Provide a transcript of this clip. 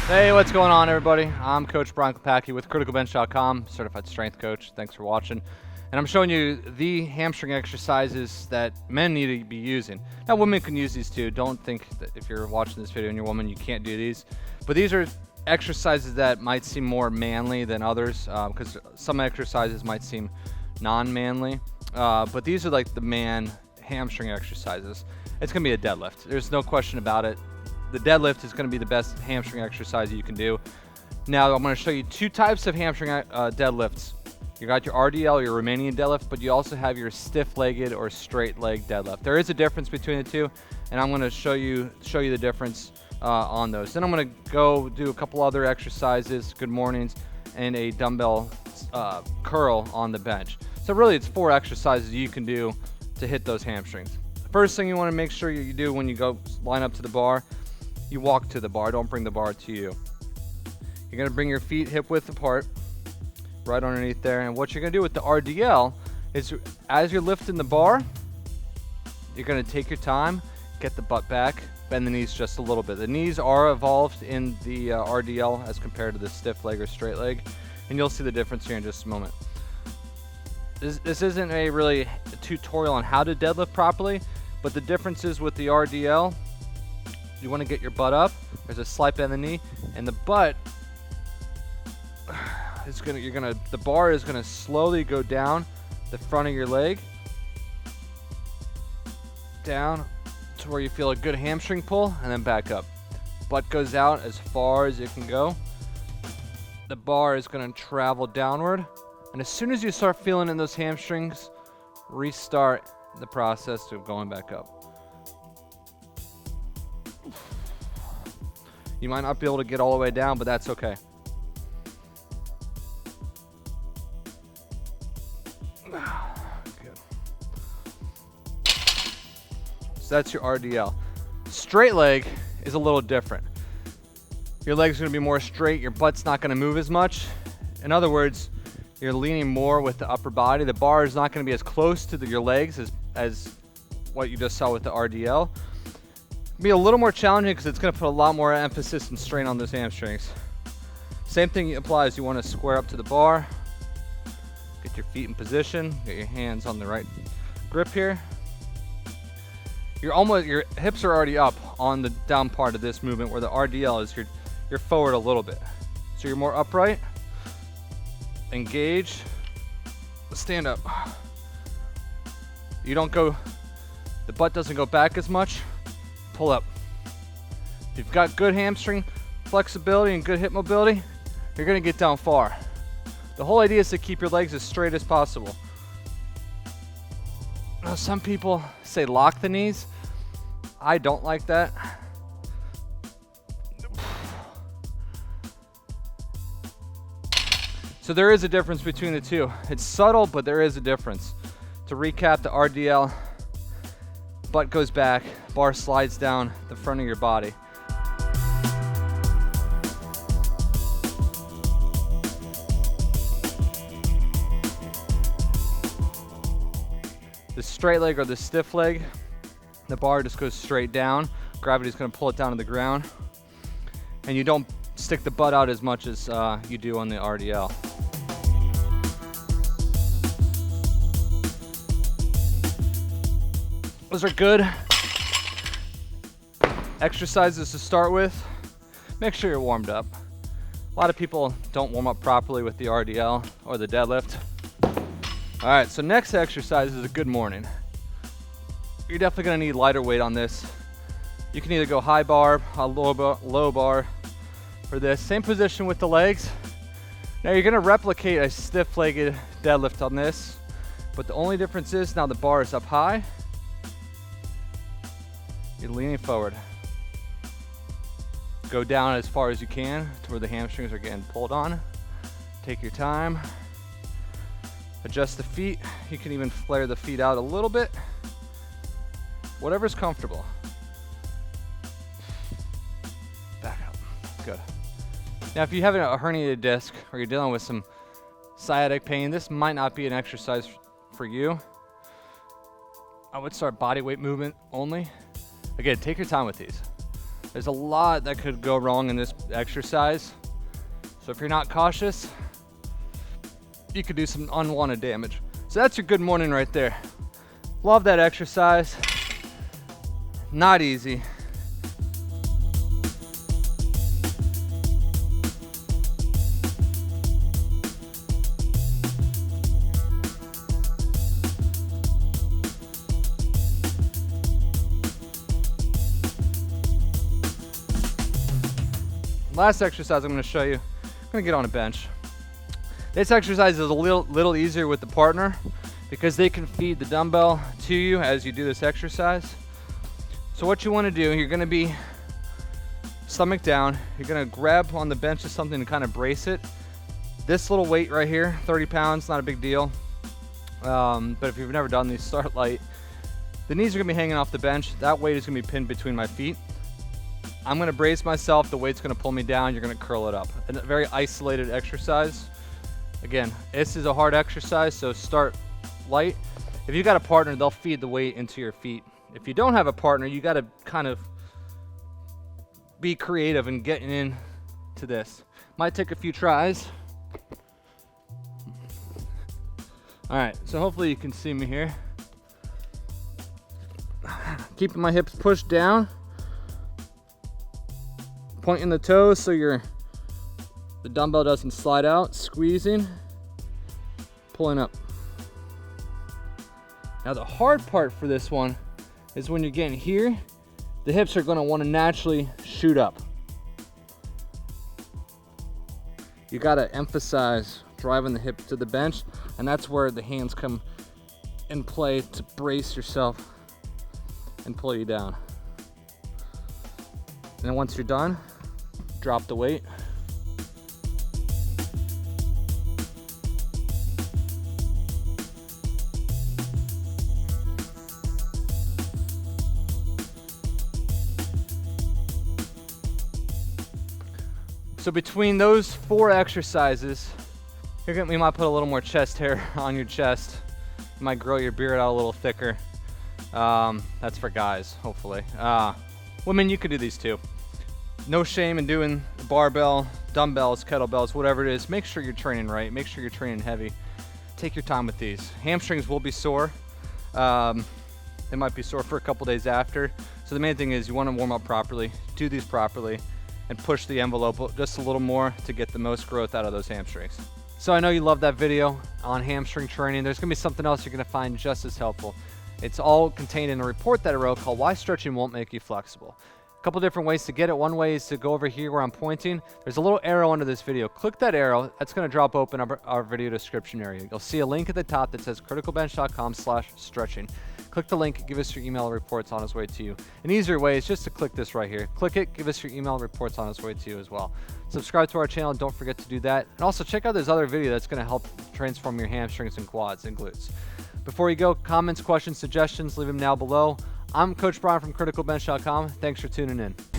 Hey, what's going on, everybody? I'm Coach Brian Kopacki with Criticalbench.com, certified strength coach. Thanks for watching. And I'm showing you the hamstring exercises that men need to be using. Now, women can use these too. Don't think that if you're watching this video and you're a woman, you can't do these. But these are exercises that might seem more manly than others, because some exercises might seem non-manly. But these are like the man hamstring exercises. It's going to be a deadlift. There's no question about it. The deadlift is going to be the best hamstring exercise you can do. Now, I'm going to show you two types of hamstring deadlifts. You got your RDL, your Romanian deadlift, but you also have your stiff-legged or straight-leg deadlift. There is a difference between the two, and I'm going to show you the difference on those. Then I'm going to go do a couple other exercises, good mornings, and a dumbbell curl on the bench. So really, it's 4 exercises you can do to hit those hamstrings. The first thing you want to make sure you do when you go line up to the bar, you walk to the bar. Don't bring the bar to you. You're going to bring your feet hip width apart, right underneath there. And what you're going to do with the RDL is, as you're lifting the bar, you're going to take your time, get the butt back, bend the knees just a little bit. The knees are evolved in the RDL as compared to the stiff leg or straight leg, and you'll see the difference here in just a moment. This isn't a tutorial on how to deadlift properly, but the difference is with the RDL, you want to get your butt up. There's a slight bend in the knee, and the butt is the bar is gonna slowly go down the front of your leg, down to where you feel a good hamstring pull, and then back up. Butt goes out as far as it can go. The bar is gonna travel downward, and as soon as you start feeling in those hamstrings, restart the process of going back up. You might not be able to get all the way down, but that's okay. Good. So that's your RDL. Straight leg is a little different. Your leg's going to be more straight. Your butt's not going to move as much. In other words, you're leaning more with the upper body. The bar is not going to be as close to your legs as what you just saw with the RDL. Be a little more challenging because it's going to put a lot more emphasis and strain on those hamstrings. Same thing applies. You want to square up to the bar, get your feet in position, get your hands on the right grip here. Your hips are already up on the down part of this movement, where the RDL is you're forward a little bit. So you're more upright, engage, stand up. The butt doesn't go back as much. Pull up. If you've got good hamstring flexibility and good hip mobility, you're going to get down far. The whole idea is to keep your legs as straight as possible. Now, some people say lock the knees. I don't like that. So there is a difference between the two. It's subtle, but there is a difference. To recap, the RDL, butt goes back, bar slides down the front of your body. The straight leg or the stiff leg, the bar just goes straight down. Gravity's going to pull it down to the ground. And you don't stick the butt out as much as you do on the RDL. Those are good exercises to start with. Make sure you're warmed up. A lot of people don't warm up properly with the RDL or the deadlift. All right, so next exercise is a good morning. You're definitely gonna need lighter weight on this. You can either go high bar, low bar for this. Same position with the legs. Now you're gonna replicate a stiff-legged deadlift on this, but the only difference is now the bar is up high. You're leaning forward. Go down as far as you can to where the hamstrings are getting pulled on. Take your time. Adjust the feet. You can even flare the feet out a little bit. Whatever's comfortable. Back up. Good. Now, if you have a herniated disc or you're dealing with some sciatic pain, this might not be an exercise for you. I would start body weight movement only. Again, take your time with these. There's a lot that could go wrong in this exercise. So if you're not cautious, you could do some unwanted damage. So that's your good morning right there. Love that exercise. Not easy. Last exercise I'm going to show you, I'm going to get on a bench. This exercise is a little easier with the partner because they can feed the dumbbell to you as you do this exercise. So what you want to do, you're going to be stomach down. You're going to grab on the bench of something to kind of brace it. This little weight right here, 30 pounds, not a big deal. But if you've never done these, start light. The knees are going to be hanging off the bench. That weight is going to be pinned between my feet. I'm going to brace myself. The weight's going to pull me down. You're going to curl it up. A very isolated exercise. Again, this is a hard exercise, so start light. If you got a partner, they'll feed the weight into your feet. If you don't have a partner, you got to kind of be creative in getting into this. Might take a few tries. All right, so hopefully you can see me here. Keeping my hips pushed down. Pointing the toes so the dumbbell doesn't slide out, squeezing, pulling up. Now the hard part for this one is when you're getting here, the hips are going to want to naturally shoot up. You got to emphasize driving the hip to the bench, and that's where the hands come in play to brace yourself and pull you down. And then once you're done, drop the weight. So between those 4 exercises, we might put a little more chest hair on your chest. You might grow your beard out a little thicker. That's for guys, hopefully. Women, you can do these too. No shame in doing barbell, dumbbells, kettlebells, whatever it is. Make sure you're training right. Make sure you're training heavy. Take your time with these. Hamstrings will be sore. They might be sore for a couple days after. So the main thing is you want to warm up properly, do these properly, and push the envelope just a little more to get the most growth out of those hamstrings. So I know you love that video on hamstring training. There's going to be something else you're going to find just as helpful. It's all contained in a report that I wrote called Why Stretching Won't Make You Flexible. Couple different ways to get it. One way is to go over here where I'm pointing. There's a little arrow under this video. Click that arrow. That's going to drop open our video description area. You'll see a link at the top that says criticalbench.com/stretching. Click the link, give us your email reports on its way to you. An easier way is just to click this right here. Click it, give us your email reports on its way to you as well. Subscribe to our channel, don't forget to do that. And also check out this other video that's going to help transform your hamstrings and quads and glutes. Before you go, comments, questions, suggestions, leave them now below. I'm Coach Brian from Criticalbench.com. Thanks for tuning in.